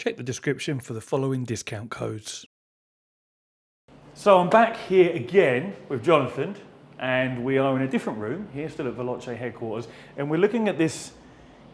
Check the description for the following discount codes. So I'm back here again with Jonathan, and we are in a different room here, still at Veloce headquarters, and we're looking at this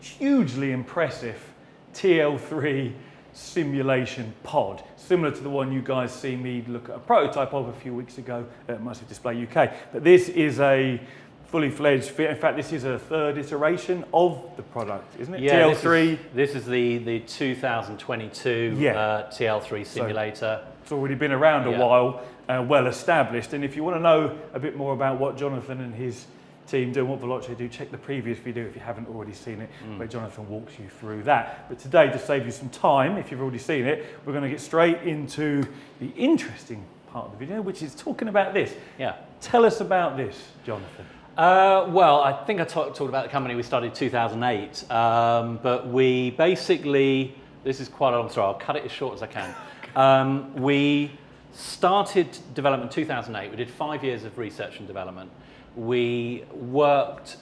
hugely impressive TL3 simulation pod, similar to the one you guys see me look at a prototype of a few weeks ago at Massive Display UK. But this is a fully fledged fit. In fact, this is a third iteration of the product, isn't it? Yeah, TL3. This is the 2022 TL3 simulator. So it's already been around a while, well established. And if you want to know a bit more about what Jonathan and his team do and what Veloce do, check the previous video if you haven't already seen it, where Jonathan walks you through that. But today, to save you some time, if you've already seen it, we're going to get straight into the interesting part of the video, which is talking about this. Yeah. Tell us about this, Jonathan. Well, I think I talked about the company we started in 2008, but we basically, this is quite a long story, I'll cut it as short as I can. We started development in 2008, we did 5 years of research and development. We worked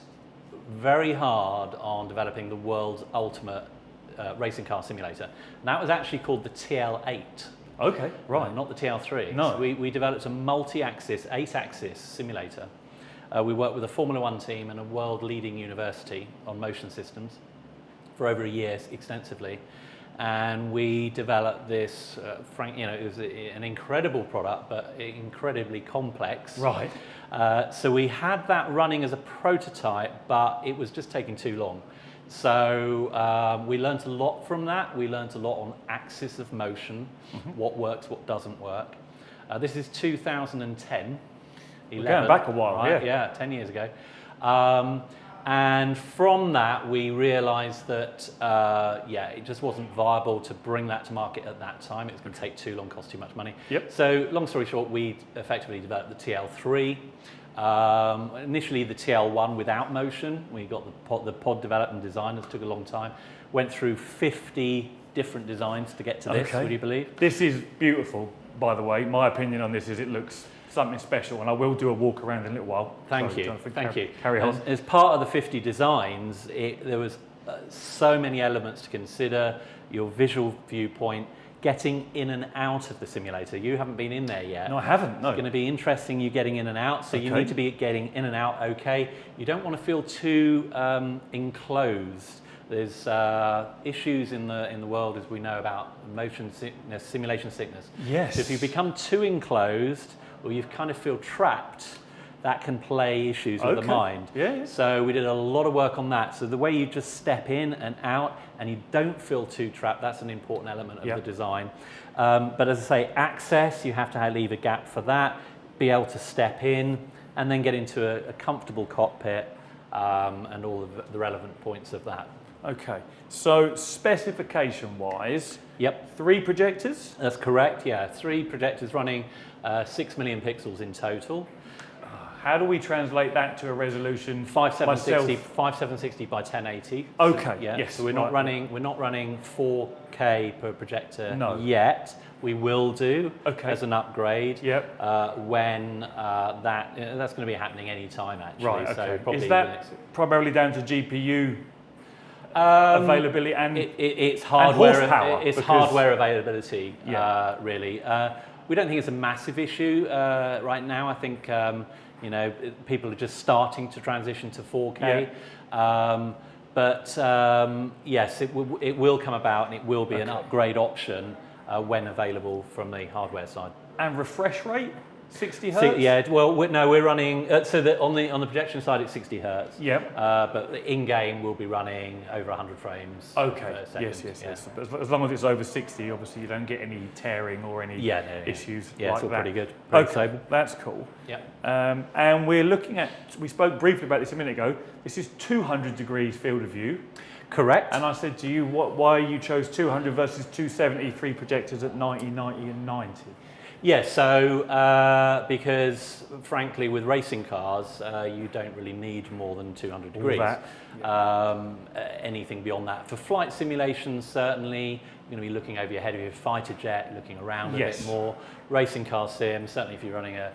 very hard on developing the world's ultimate racing car simulator. And that was actually called the TL8. Okay, right. Not the TL3. No. So we developed a multi-axis, 8-axis simulator. We worked with a Formula One team and a world-leading university on motion systems for over a year extensively. And we developed this, it was an incredible product, but incredibly complex. Right. So we had that running as a prototype, but it was just taking too long. So we learned a lot from that. We learned a lot on axis of motion, what works, what doesn't work. This is 2010. We're going back a while, right? Yeah, 10 years ago. And from that, we realized that, it just wasn't viable to bring that to market at that time. It was going to take too long, cost too much money. Yep. So long story short, we effectively developed the TL3. Initially the TL1 without motion. We got the pod developed and designed. It took a long time. Went through 50 different designs to get to this, would you believe? This is beautiful, by the way. My opinion on this is it looks something special, and I will do a walk around in a little while. Thank you. Carry on. As part of the 50 designs, there was so many elements to consider, your visual viewpoint, getting in and out of the simulator. You haven't been in there yet. No, I haven't, no. It's going to be interesting you getting in and out, so you need to be getting in and out okay. You don't want to feel too enclosed. There's issues in the world, as we know, about motion sickness, simulation sickness. Yes. So if you become too enclosed, or you kind of feel trapped, that can play issues with the mind. Yeah. So we did a lot of work on that. So the way you just step in and out and you don't feel too trapped, that's an important element of the design. But as I say, access, you have to leave a gap for that, be able to step in and then get into a comfortable cockpit and all of the relevant points of that. Okay, so specification-wise, 3 projectors? That's correct, yeah. 3 projectors running 6 million pixels in total. How do we translate that to a resolution? 5760 by 1080. Okay, so, yes. So we're not running 4K per projector yet. We will do as an upgrade. When that's going to be happening any time actually. Right. Okay. So probably is that primarily down to GPU availability and it's hardware? And horsepower, it's hardware availability. Really. We don't think it's a massive issue right now. I think people are just starting to transition to 4K. Yes, it will come about, and it will be an upgrade option when available from the hardware side. And refresh rate? 60 hertz? Yeah, well, we're running, so that on the projection side it's 60 hertz. But in-game we'll be running over 100 frames per second. Yes. But as long as it's over 60, obviously you don't get any tearing or any issues like it's all that. Pretty good. Pretty stable. That's cool. And we're looking at, we spoke briefly about this a minute ago, this is 200 degrees field of view. Correct. And I said to you, why you chose 200 versus 270, 3 projectors at 90, 90 and 90? Yeah, so because frankly with racing cars you don't really need more than 200 degrees. Anything beyond that. For flight simulations certainly, you're going to be looking over your head of your fighter jet, looking around a bit more. Racing car sim, certainly if you're running a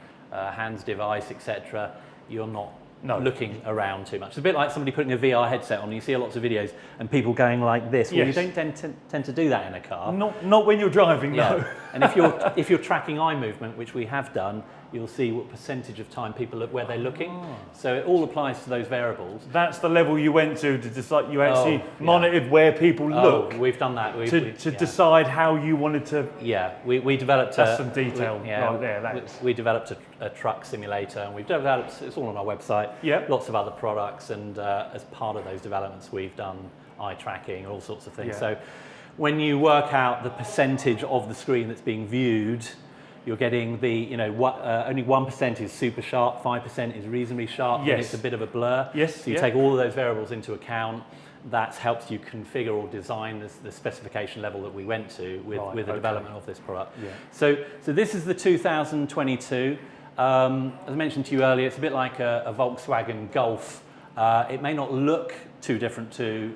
hands device, etc., you're not looking around too much. It's a bit like somebody putting a VR headset on. You see lots of videos and people going like this. Well, Yes. you don't tend to do that in a car. Not when you're driving, no. And if you're tracking eye movement, which we have done, you'll see what percentage of time people look where they're looking. So it all applies to those variables. That's the level you went to decide. You actually monitored where people look. We've done that. To decide how you wanted to. Yeah, we developed. That's some detail right there. We developed a truck simulator, and we've developed. It's all on our website. Yeah. Lots of other products, and as part of those developments, we've done eye tracking and all sorts of things. Yeah. So when you work out the percentage of the screen that's being viewed, you're getting the, only 1% is super sharp, 5% is reasonably sharp, and it's a bit of a blur. Yes. So you take all of those variables into account. That helps you configure or design the specification level that we went to with the development of this product. Yeah. So this is the 2022. As I mentioned to you earlier, it's a bit like a Volkswagen Golf. It may not look too different to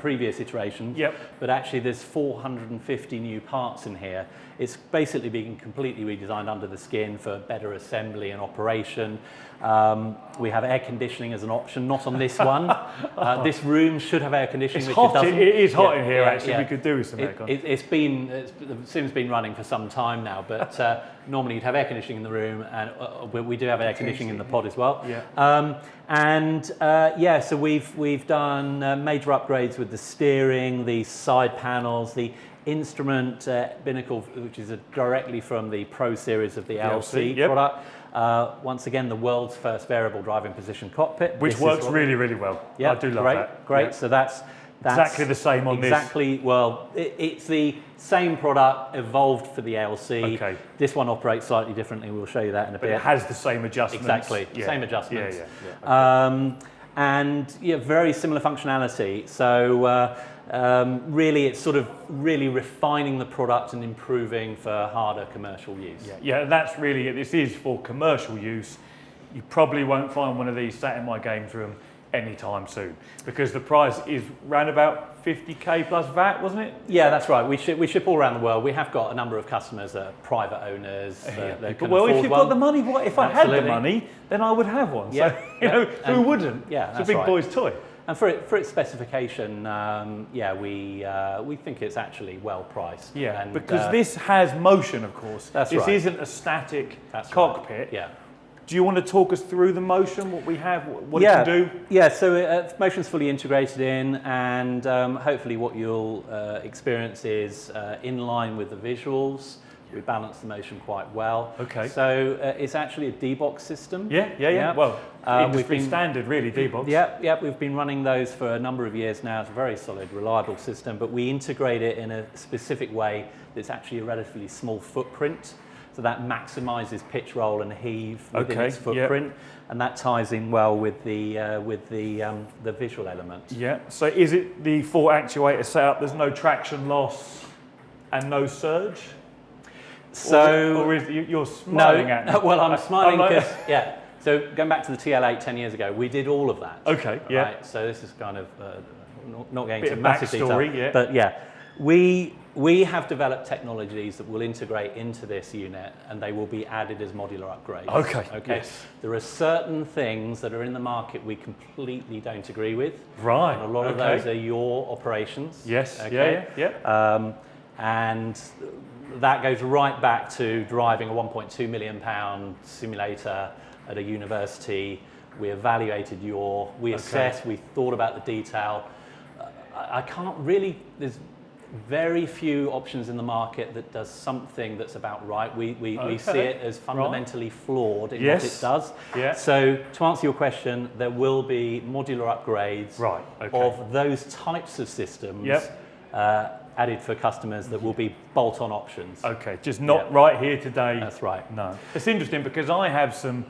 previous iterations, but actually there's 450 new parts in here. It's basically being completely redesigned under the skin for better assembly and operation. We have air conditioning as an option, not on this one. This room should have air conditioning, It's which hot. it doesn't. It is hot in here, actually. We could do with some aircon. The Sim's been running for some time now, but normally you'd have air conditioning in the room, and we do have air conditioning in the pod as well. So we've done major upgrades with the steering, the side panels, the instrument binnacle, which is directly from the Pro series of the LC product. Once again, the world's first variable driving position cockpit. Which works really, really well. I do love that. Great. Yeah. So that's exactly the same on this. Well, it's the same product evolved for the LC. Okay. This one operates slightly differently. We'll show you that in a bit. But it has the same adjustments. Exactly, same adjustments. Yeah. And very similar functionality. So really, it's sort of really refining the product and improving for harder commercial use. Yeah, that's really it. This is for commercial use. You probably won't find one of these sat in my games room anytime soon, because the price is round about 50k plus VAT, wasn't it? Yeah, that's right. We ship all around the world. We have got a number of customers that are private owners. Well, if you've got the money, if I had the money, then I would have one. So who wouldn't? Yeah, it's a big boy's toy. And for its specification, we think it's actually well priced. Yeah, and, because this has motion, of course. This isn't a static cockpit. Right. Yeah. Do you want to talk us through the motion, what we have, what it can do? Yeah, so motion's fully integrated in, and hopefully what you'll experience is in line with the visuals. We balance the motion quite well. Okay. So it's actually a D-box system. Yeah. Well, industry standard, really, D-box. Yeah, we've been running those for a number of years now. It's a very solid, reliable system, but we integrate it in a specific way that's actually a relatively small footprint. So that maximises pitch, roll, and heave within its footprint, and that ties in well with the visual element. Yeah. So is it the 4 actuator setup? There's no traction loss and no surge. So or is you're smiling at me? Well, I'm smiling because So going back to the TL8 10 years ago, we did all of that. Okay. Yeah. Right? So this is kind of not going Bit into of massive backstory, detail, but we have developed technologies that will integrate into this unit, and they will be added as modular upgrades. Okay. Yes. There are certain things that are in the market we completely don't agree with. Right. And a lot of those are your operations. Yes. Okay? Yeah. And that goes right back to driving a £1.2 million simulator at a university. We evaluated we assessed, we thought about the detail. I can't really, there's very few options in the market that does something that's about right. We see it as fundamentally flawed in what it does. Yeah. So to answer your question, there will be modular upgrades of those types of systems added for customers that will be bolt-on options. Okay, just not right here today. That's right. No. It's interesting because I have some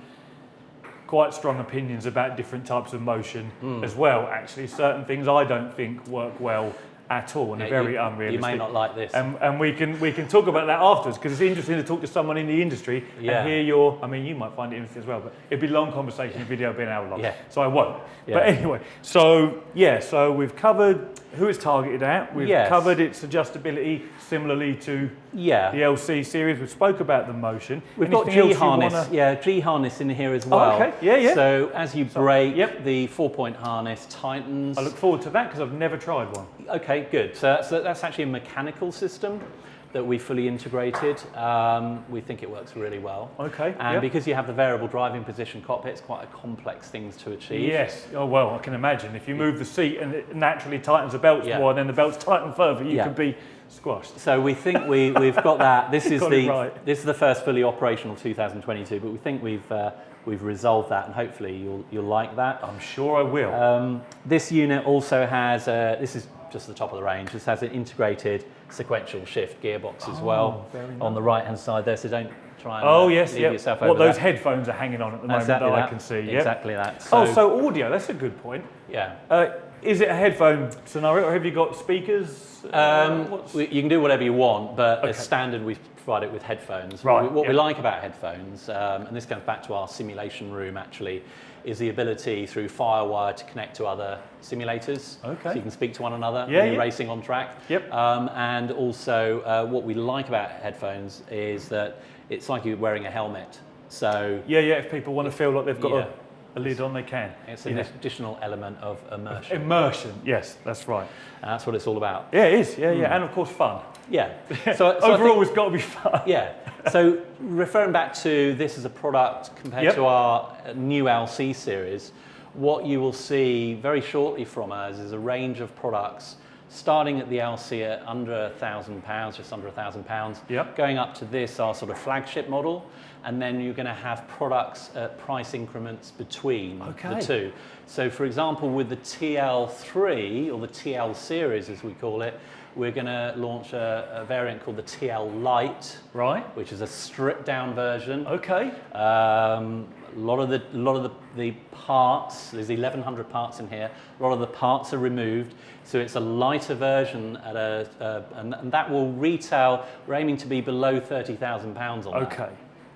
quite strong opinions about different types of motion as well, actually. Certain things I don't think work well at all, and Yeah, they're very you unrealistic. may not like this. And we can talk about that afterwards, because it's interesting to talk to someone in the industry and hear your. I mean, you might find it interesting as well, but it'd be a long conversation, video being an hour long. Yeah. So I won't. Yeah. But anyway, so we've covered who it's targeted at. We've covered its adjustability similarly to the LC series. We spoke about the motion. We've got G-harness, G-harness in here as well. Oh, okay, yeah. So as you brake, the 4-point harness tightens. I look forward to that because I've never tried one. Okay, good. So that's actually a mechanical system that we fully integrated. We think it works really well. Okay. And because you have the variable driving position cockpit, it's quite a complex thing to achieve. Yes. Oh, well, I can imagine. If you move the seat and it naturally tightens the belts more, then the belts tighten further, you could be squashed. So we think we've got that. This is This is the first fully operational 2022, but we think we've resolved that, and hopefully you'll like that. I'm sure I will. This unit also has this is just the top of the range. This has an integrated sequential shift gearbox as well on the right hand side there. So don't try and leave yourself over those that. headphones are hanging on at the moment that I can see. Exactly that. So audio. That's a good point. Yeah. Is it a headphone scenario, or have you got speakers? You can do whatever you want, but as standard, we provide it with headphones. Right. What we like about headphones, and this comes back to our simulation room actually, is the ability through FireWire to connect to other simulators. Okay. So you can speak to one another when you're racing on track. Yep. And also, what we like about headphones is that it's like you're wearing a helmet. So if people want to feel like they've got a lid on, they can. It's an additional element of immersion. Immersion, yes, that's right. And that's what it's all about. Yeah, it is. Yeah, and of course fun. Yeah. So overall, it's got to be fun. Yeah. So referring back to this as a product compared to our new LC series, what you will see very shortly from us is a range of products starting at the LC at under £1,000, just under £1,000, going up to this, our sort of flagship model, and then you're going to have products at price increments between the two. So for example, with the TL3, or the TL series as we call it, we're going to launch a variant called the TL Lite, which is a stripped down version. Okay. A lot of the parts, there's 1,100 parts in here. A lot of the parts are removed, so it's a lighter version at and that will retail. We're aiming to be below £30,000 on that. Okay.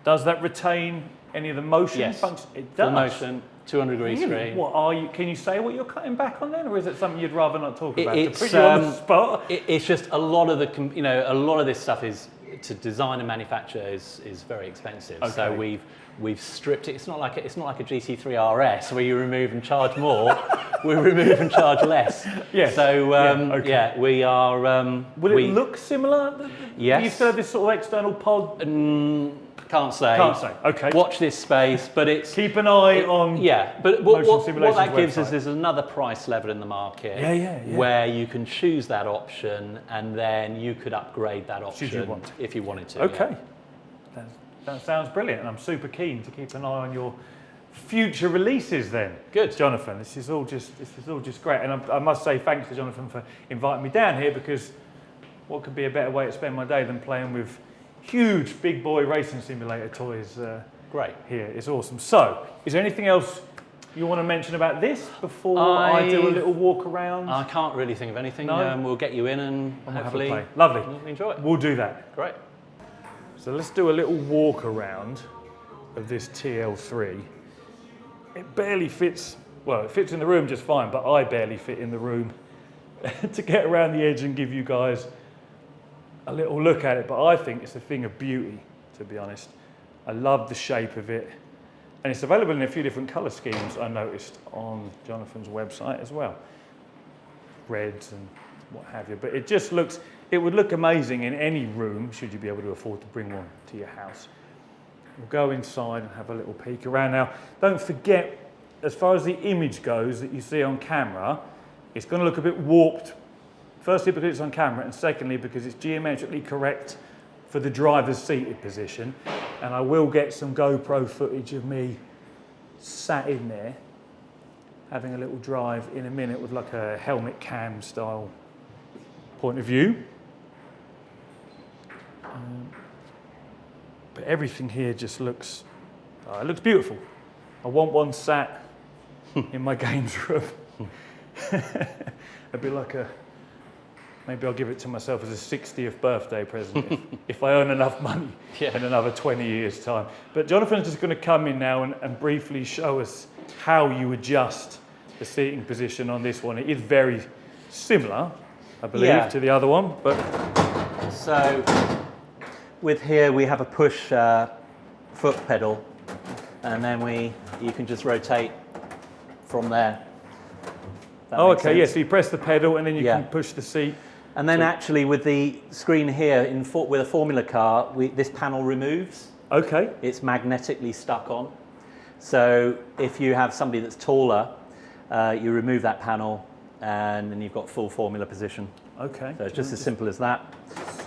Does that retain any of the motion functions? It does. Full motion, 200 degree screen. What are you? Can you say what you're cutting back on then, or is it something you'd rather not talk about? To put you on the spot. It's just a lot of a lot of this stuff is to design and manufacture is very expensive. Okay. So we've stripped it. It's not like a GT3 RS where you remove and charge more. We remove and charge less. Yes. So we are. Will it look similar? Yes. You still have this sort of external pod. Can't say. Can't say. Okay. Watch this space, but it's keep an eye on. Yeah, but what that gives website. us is another price level in the market. Yeah. Where you can choose that option, and then you could upgrade that option if you wanted to. Okay. Yeah. That sounds brilliant, and I'm super keen to keep an eye on your future releases then. Good. Jonathan, this is all just great. And I must say thanks to Jonathan for inviting me down here, because what could be a better way to spend my day than playing with huge big boy racing simulator toys great. Here. It's awesome. So, is there anything else you want to mention about this before I do a little walk around? I can't really think of anything. No? We'll get you in and hopefully have a play. Lovely. You'll enjoy it. We'll do that. Great. So let's do a little walk around of this TL3. It barely fits, well, it fits in the room just fine, but I barely fit in the room to get around the edge and give you guys a little look at it. But I think it's a thing of beauty, to be honest. I love the shape of it. And it's available in a few different colour schemes, I noticed on Jonathan's website as well. Reds and what have you. But it just looks, it would look amazing in any room, should you be able to afford to bring one to your house. We'll go inside and have a little peek around. Now, don't forget, as far as the image goes that you see on camera, it's going to look a bit warped. Firstly, because it's on camera, and secondly, because it's geometrically correct for the driver's seated position. And I will get some GoPro footage of me sat in there, having a little drive in a minute with like a helmet cam style point of view. But everything here just looks, it looks beautiful. I want one sat in my games room. A bit like a maybe I'll give it to myself as a 60th birthday present if I earn enough money in another 20 years' time. But Jonathan's just going to come in now and briefly show us how you adjust the seating position on this one. It is very similar, I believe, to the other one. But so with here we have a push foot pedal, and then you can just rotate from there. Oh, okay, yes, so you press the pedal and then you can push the seat. And then actually with the screen here, with a Formula car, this panel removes. Okay. It's magnetically stuck on. So if you have somebody that's taller, you remove that panel and then you've got full Formula position. Okay. So it's just as simple as that.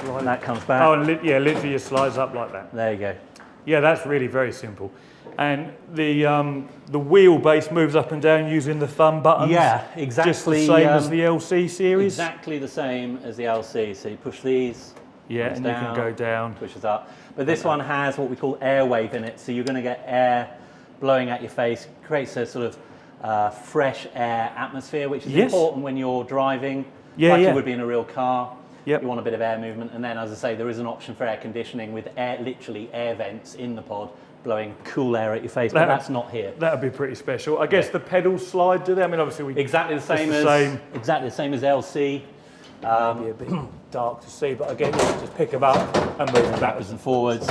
And that comes back. Oh, and literally it slides up like that. There you go. Yeah, that's really very simple. And the wheelbase moves up and down using the thumb buttons. Yeah, exactly. Just the same as the LC series. Exactly the same as the LC. So you push these. Yeah, and down, you can go down. Pushes up. But this one has what we call air wave in it. So you're going to get air blowing at your face. Creates a sort of fresh air atmosphere, which is important when you're driving, like you would be in a real car. Yep. You want a bit of air movement. And then, as I say, there is an option for air conditioning with literally air vents in the pod, blowing cool air at your face, but that's not here. That would be pretty special. I guess the pedals slide, do they? I mean, obviously exactly the same as LC. Be a bit dark to see, but again, just pick them up and move them backwards and forwards,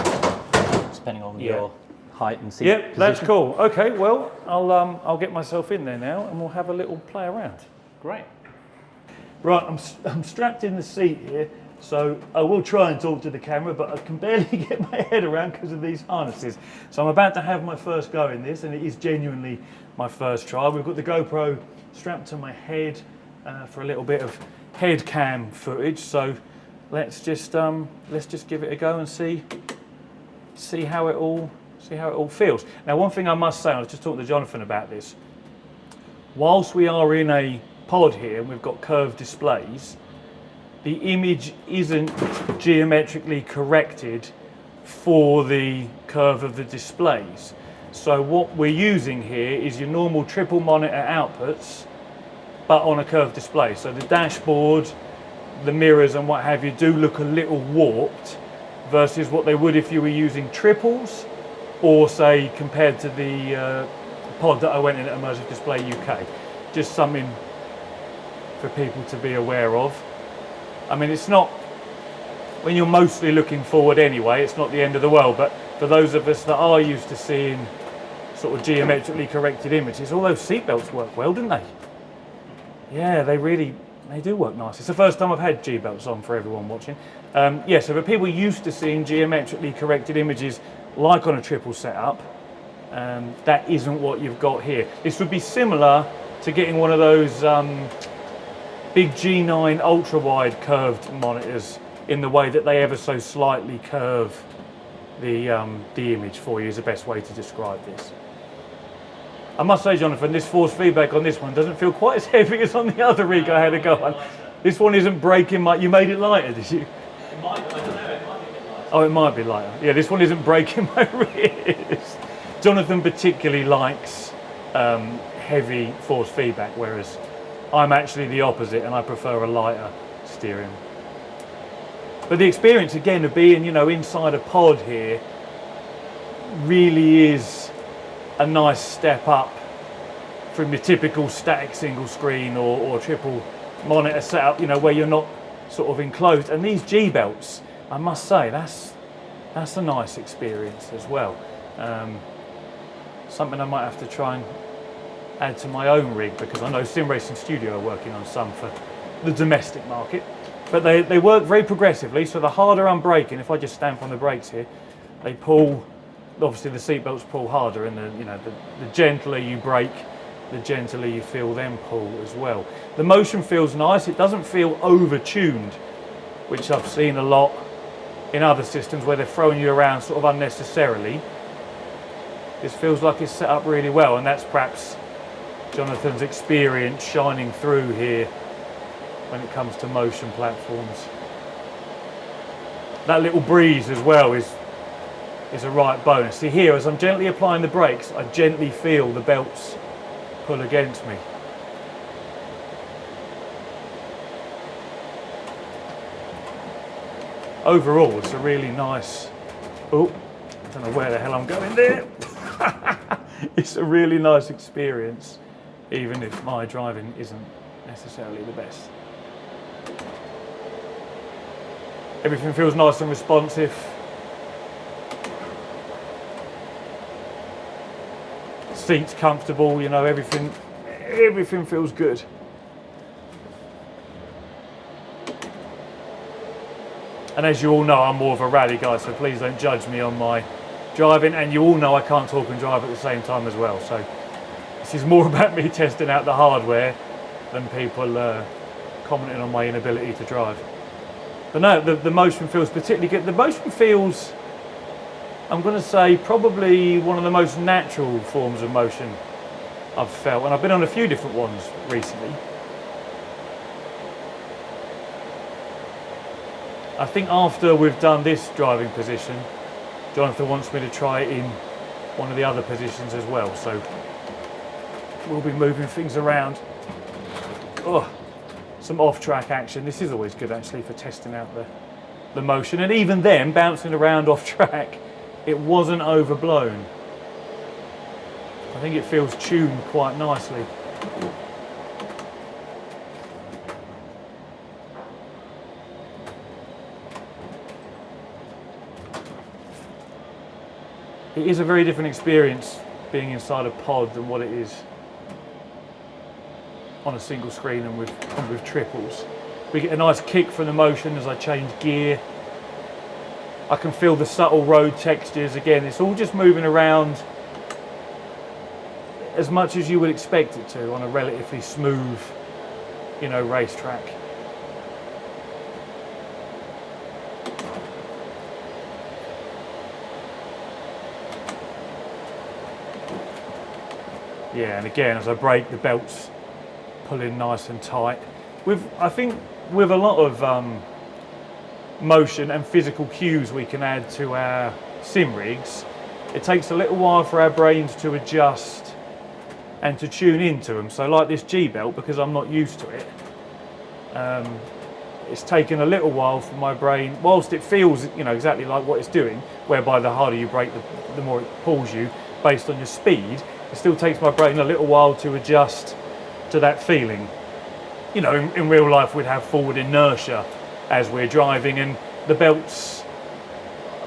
depending on your height and seat. Yep, position. that's cool. Okay, well, I'll get myself in there now, and we'll have a little play around. Great. Right, I'm strapped in the seat here. So I will try and talk to the camera, but I can barely get my head around because of these harnesses. So I'm about to have my first go in this, and it is genuinely my first try. We've got the GoPro strapped to my head for a little bit of head cam footage. So let's just give it a go and see how it all feels. Now, one thing I must say, I was just talking to Jonathan about this. Whilst we are in a pod here and we've got curved displays, the image isn't geometrically corrected for the curve of the displays. So what we're using here is your normal triple monitor outputs, but on a curved display. So the dashboard, the mirrors and what have you do look a little warped versus what they would if you were using triples, or say compared to the pod that I went in at Immersive Display UK. Just something for people to be aware of. I mean, it's not, when you're mostly looking forward anyway, it's not the end of the world, but for those of us that are used to seeing sort of geometrically corrected images, all those seatbelts work well, didn't they? Yeah, they do work nice. It's the first time I've had G-belts on for everyone watching. So for people used to seeing geometrically corrected images like on a triple setup, that isn't what you've got here. This would be similar to getting one of those big G9 ultra-wide curved monitors in the way that they ever so slightly curve the image for you is the best way to describe this. I must say, Jonathan, this force feedback on this one doesn't feel quite as heavy as on the other rig I had to go on. This one isn't breaking my... You made it lighter, did you? It might, I don't know, it might be a bit lighter. Oh, it might be lighter. Yeah, this one isn't breaking my wrist. Jonathan particularly likes heavy force feedback, whereas I'm actually the opposite and I prefer a lighter steering. But the experience, again, of being, inside a pod here really is a nice step up from your typical static single screen or triple monitor setup, where you're not sort of enclosed. And these G-belts, I must say, that's a nice experience as well. Something I might have to try and add to my own rig, because I know Sim Racing Studio are working on some for the domestic market. But they work very progressively, so the harder I'm braking, if I just stamp on the brakes here, they pull, obviously the seatbelts pull harder, and the gentler you brake, the gentler you feel them pull as well. The motion feels nice, it doesn't feel over-tuned, which I've seen a lot in other systems where they're throwing you around sort of unnecessarily. This feels like it's set up really well, and that's perhaps Jonathan's experience shining through here when it comes to motion platforms. That little breeze as well is a right bonus. See here, as I'm gently applying the brakes, I gently feel the belts pull against me. overall, it's a really nice, oh, I don't know where the hell I'm going there. It's a really nice experience, even if my driving isn't necessarily the best. Everything feels nice and responsive. Seats comfortable, you know, everything feels good. And as you all know, I'm more of a rally guy, so please don't judge me on my driving. And you all know I can't talk and drive at the same time as well. So this is more about me testing out the hardware than people commenting on my inability to drive. But no, the motion feels particularly good. The motion feels, I'm going to say, probably one of the most natural forms of motion I've felt. And I've been on a few different ones recently. I think after we've done this driving position, Jonathan wants me to try it in one of the other positions as well. So we'll be moving things around. Oh, some off-track action. This is always good actually for testing out the motion. And even then, bouncing around off-track, it wasn't overblown. I think it feels tuned quite nicely. It is a very different experience being inside a pod than what it is on a single screen and with triples. We get a nice kick from the motion as I change gear. I can feel the subtle road textures. Again, it's all just moving around as much as you would expect it to on a relatively smooth, you know, racetrack. Yeah, and again, as I brake, the belts pull in nice and tight. I think with a lot of motion and physical cues we can add to our sim rigs, it takes a little while for our brains to adjust and to tune into them. So like this G-belt, because I'm not used to it, it's taken a little while for my brain, whilst it feels, you know, exactly like what it's doing, whereby the harder you brake, the more it pulls you based on your speed. It still takes my brain a little while to adjust to that feeling. You know, in real life we'd have forward inertia as we're driving, and the belts,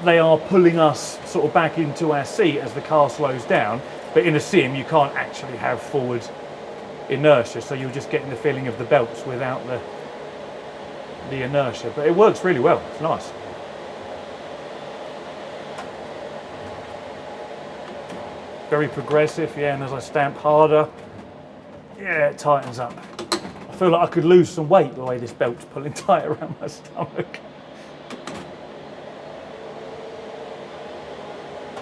they are pulling us sort of back into our seat as the car slows down. But in a sim, you can't actually have forward inertia, so you're just getting the feeling of the belts without the inertia. But it works really well. It's nice. Very progressive, yeah, and as I stamp harder, yeah, it tightens up. I feel like I could lose some weight the way this belt's pulling tight around my stomach.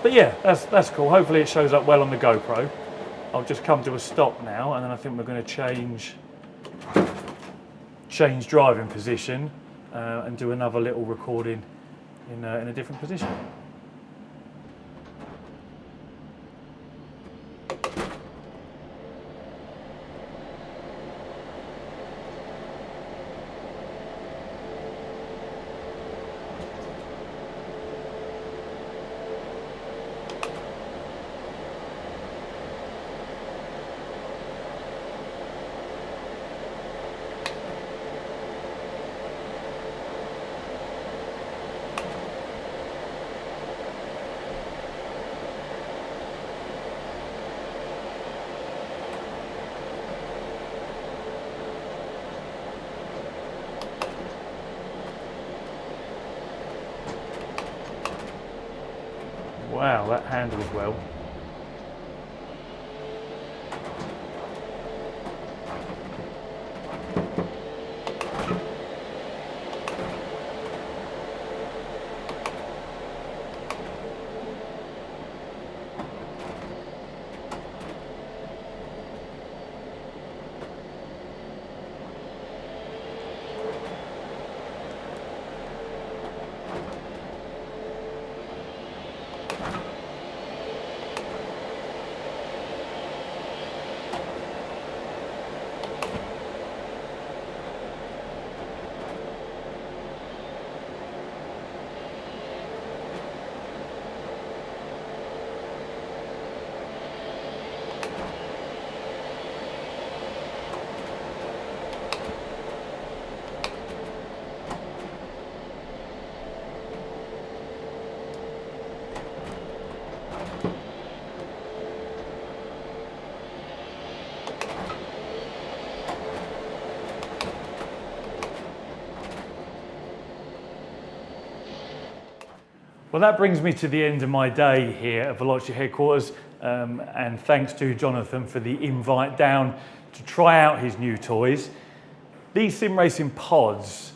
But yeah, that's cool. Hopefully it shows up well on the GoPro. I'll just come to a stop now, and then I think we're going to change driving position and do another little recording in a different position. Wow, that handles well. Well, that brings me to the end of my day here at Veloci headquarters, and thanks to Jonathan for the invite down to try out his new toys. These sim racing pods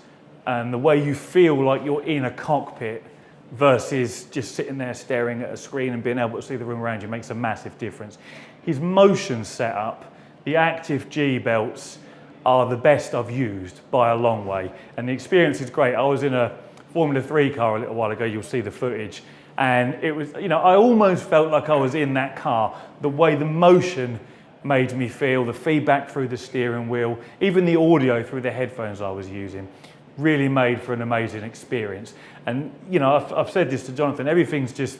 and the way you feel like you're in a cockpit versus just sitting there staring at a screen and being able to see the room around you makes a massive difference. His motion setup, the active G belts, are the best I've used by a long way, and the experience is great. I was in a Formula 3 car a little while ago, you'll see the footage, and it was, you know, I almost felt like I was in that car. The way the motion made me feel, the feedback through the steering wheel, even the audio through the headphones I was using, really made for an amazing experience. And you know, I've said this to Jonathan, everything's just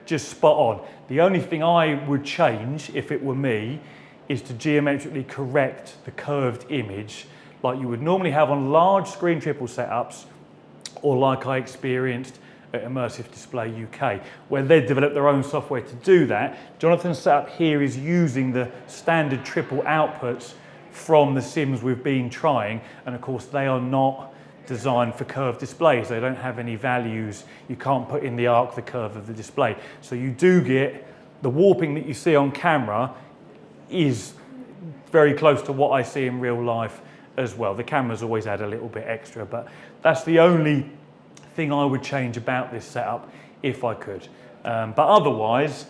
spot on. The only thing I would change if it were me is to geometrically correct the curved image like you would normally have on large screen triple setups, or like I experienced at Immersive Display UK, where they've developed their own software to do that. Jonathan's setup here is using the standard triple outputs from the sims we've been trying, and of course they are not designed for curved displays. They don't have any values. You can't put in the arc the curve of the display. So you do get the warping that you see on camera is very close to what I see in real life as well. The camera's always add a little bit extra, but that's the only thing I would change about this setup if I could. But otherwise,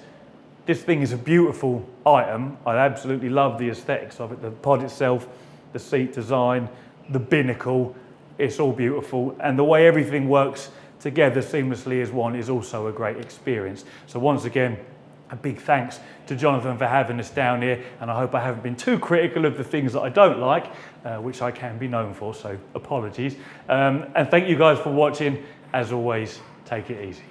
this thing is a beautiful item. I absolutely love the aesthetics of it. The pod itself, the seat design, the binnacle, it's all beautiful. And the way everything works together seamlessly as one is also a great experience. So once again, a big thanks to Jonathan for having us down here, and I hope I haven't been too critical of the things that I don't like, which I can be known for, so apologies. And thank you guys for watching. As always, take it easy.